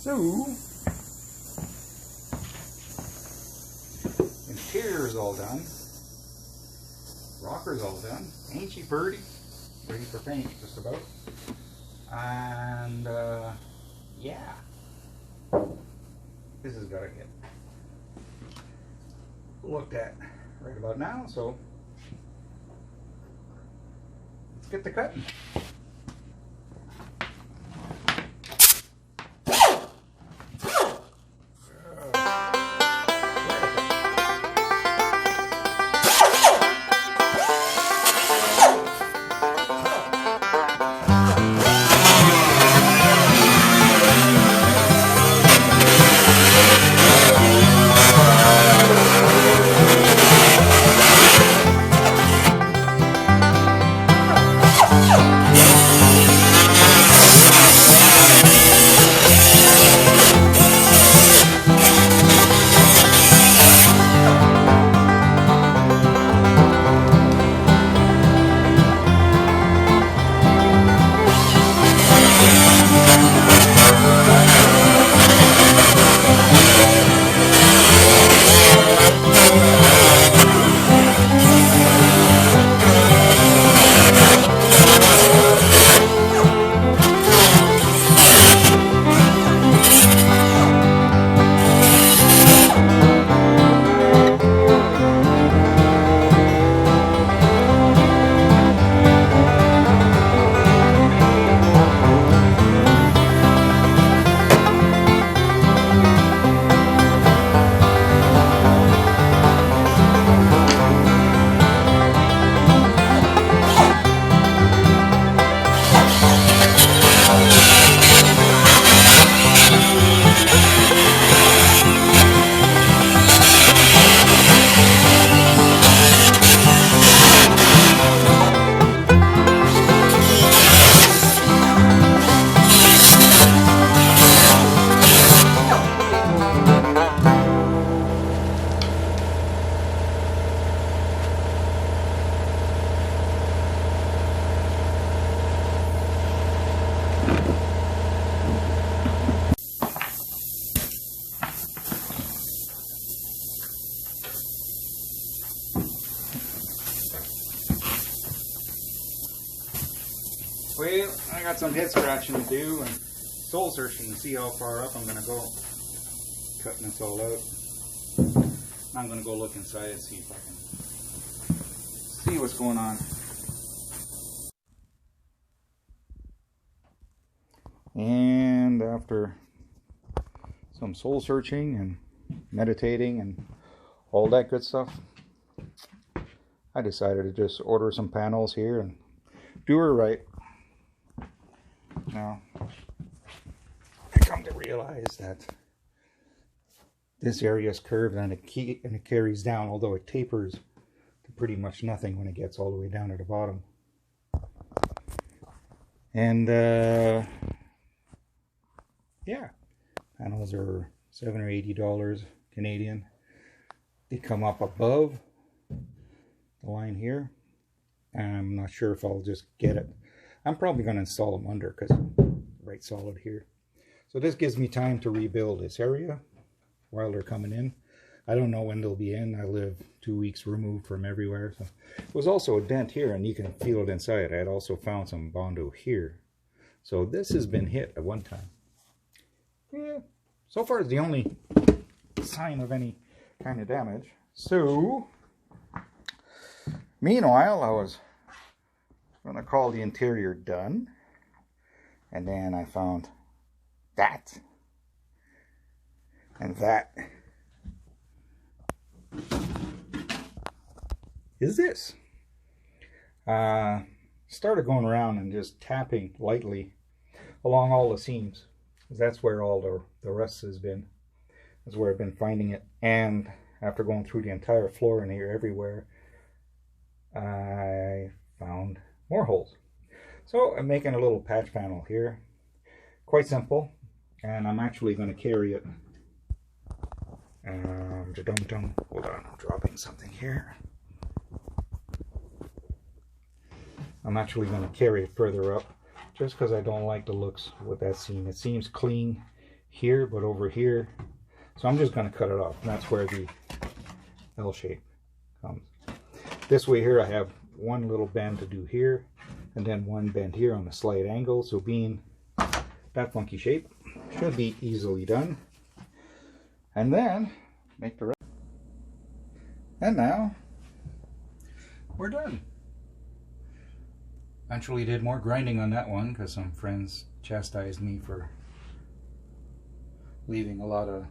So, interior's all done. Rocker's all done. Ain't she pretty? Ready for paint, just about. And yeah, this has got to get looked at right about now. So let's get to cutting. Well, I got some head scratching to do and soul searching to see how far up I'm going to go. Cutting this all out. I'm going to go look inside and see if I can see what's going on. And after some soul searching and meditating and all that good stuff, I decided to just order some panels here and do her right. Now, I come to realize that this area is curved and it carries down, although it tapers to pretty much nothing when it gets all the way down to the bottom. And yeah, panels are $7 or $80 Canadian. They come up above the line here. I'm not sure if I'll just get it. I'm probably going to install them under because right solid here. So this gives me time to rebuild this area while they're coming in. I don't know when they'll be in. I live 2 weeks removed from everywhere. So it was also a dent here and you can feel it inside. I had also found some Bondo here. So this has been hit at one time. Yeah, so far it's the only sign of any kind of damage. So meanwhile, I was going to call the interior done, and then I found that and that is this. Started going around and just tapping lightly along all the seams, because that's where all the rust has been. That's where I've been finding it. And after going through the entire floor in here everywhere, I found more holes. So I'm making a little patch panel here. Quite simple. And I'm actually going to carry it. Hold on, I'm dropping something here. I'm actually going to carry it further up, just because I don't like the looks with that seam. It seems clean here, but over here. So I'm just going to cut it off. And that's where the L shape comes. This way here I have one little bend to do here, and then one bend here on a slight angle. So being that funky shape should be easily done. And then make the rest. And now we're done. Eventually did more grinding on that one because some friends chastised me for leaving a lot of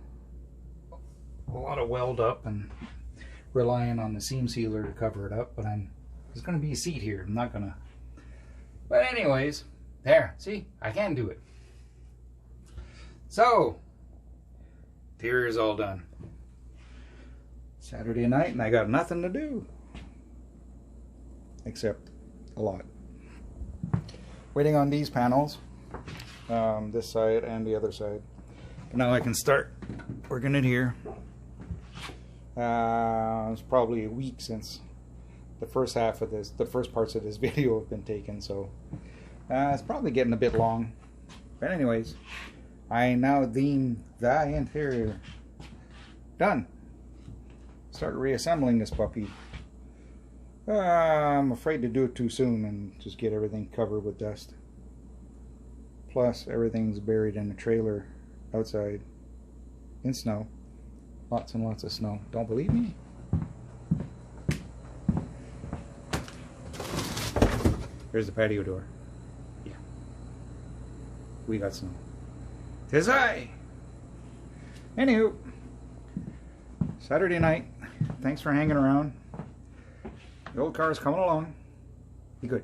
weld up and relying on the seam sealer to cover it up. But there's going to be a seat here. I'm not gonna. But anyways, there. See, I can do it. So, interior is all done. Saturday night, and I got nothing to do except a lot. Waiting on these panels, this side and the other side. But now I can start working it here. It's probably a week since the first parts of this video have been taken, so it's probably getting a bit long. But anyways, I now deem the interior done. Start reassembling this puppy. I'm afraid to do it too soon and just get everything covered with dust. Plus, everything's buried in the trailer outside in snow. Lots and lots of snow. Don't believe me? There's the patio door. Yeah. We got snow. 'Tis I! Anywho, Saturday night. Thanks for hanging around. The old car's coming along. Be good.